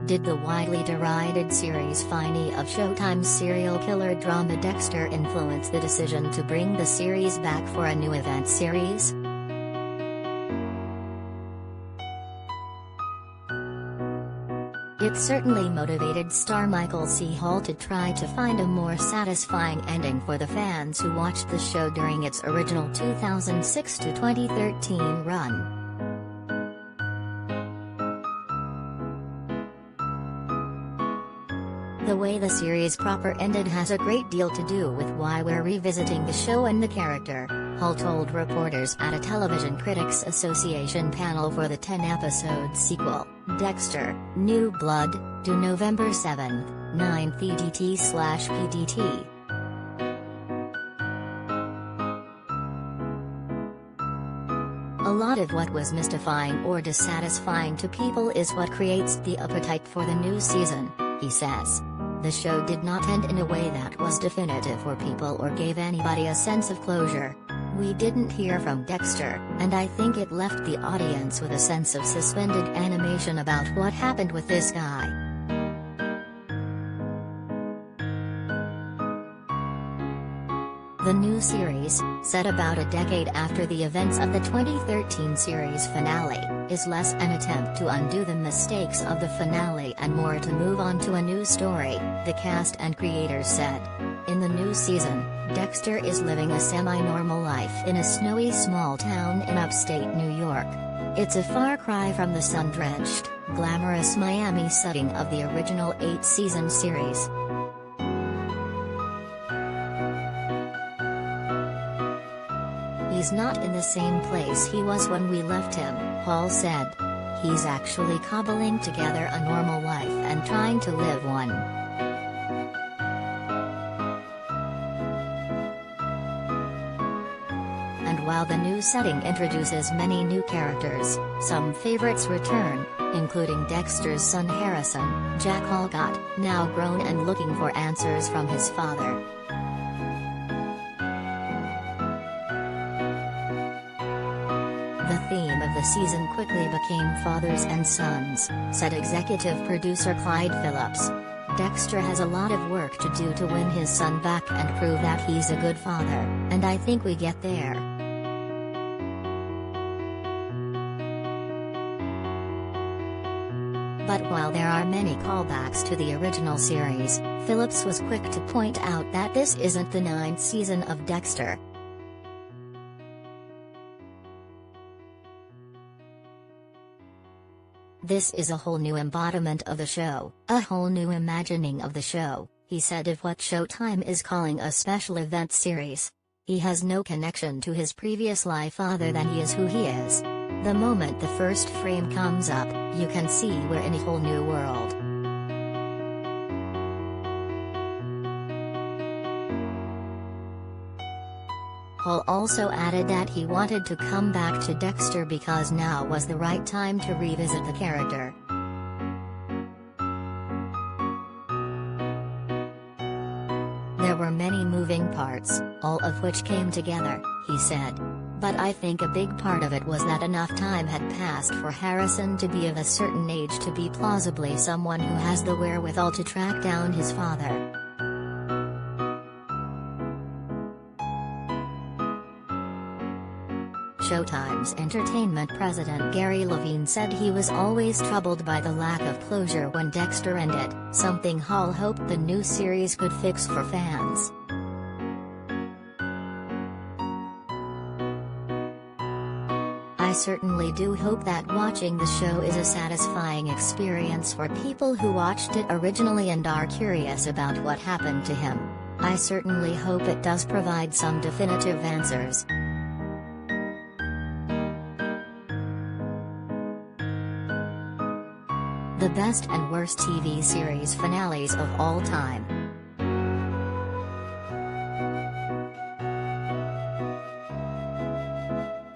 Did the widely derided series finae of Showtime's serial killer drama Dexter influence the decision to bring the series back for a new event series? It certainly motivated star Michael C. Hall to try to find a more satisfying ending for the fans who watched the show during its original 2006 to 2013 run. The way the series proper ended has a great deal to do with why we're revisiting the show and the character, Hall told reporters at a Television Critics Association panel for the 10-episode sequel, Dexter, New Blood, due November 7, 9th EDT/PDT. A lot of what was mystifying or dissatisfying to people is what creates the appetite for the new season, he says. The show did not end in a way that was definitive for people or gave anybody a sense of closure. We didn't hear from Dexter, and I think it left the audience with a sense of suspended animation about what happened with this guy. The new series, set about a decade after the events of the 2013 series finale, is less an attempt to undo the mistakes of the finale and more to move on to a new story, the cast and creators said. In the new season, Dexter is living a semi-normal life in a snowy small town in upstate New York. It's a far cry from the sun-drenched, glamorous Miami setting of the original 8-season series. He's not in the same place he was when we left him, Hall said. He's actually cobbling together a normal life and trying to live one. And while the new setting introduces many new characters, some favorites return, including Dexter's son Harrison, Jack Alcott, now grown and looking for answers from his father. The theme of the season quickly became fathers and sons, said executive producer Clyde Phillips. Dexter has a lot of work to do to win his son back and prove that he's a good father, and I think we get there. But while there are many callbacks to the original series, Phillips was quick to point out that this isn't the 9th season of Dexter. This is a whole new embodiment of the show, a whole new imagining of the show, he said of what Showtime is calling a special event series. He has no connection to his previous life other than he is who he is. The moment the first frame comes up, you can see we're in a whole new world. Hall also added that he wanted to come back to Dexter because now was the right time to revisit the character. There were many moving parts, all of which came together, he said. But I think a big part of it was that enough time had passed for Harrison to be of a certain age to be plausibly someone who has the wherewithal to track down his father. Showtime's entertainment president Gary Levine said he was always troubled by the lack of closure when Dexter ended, something Hall hoped the new series could fix for fans. I certainly do hope that watching the show is a satisfying experience for people who watched it originally and are curious about what happened to him. I certainly hope it does provide some definitive answers. The best and worst TV series finales of all time.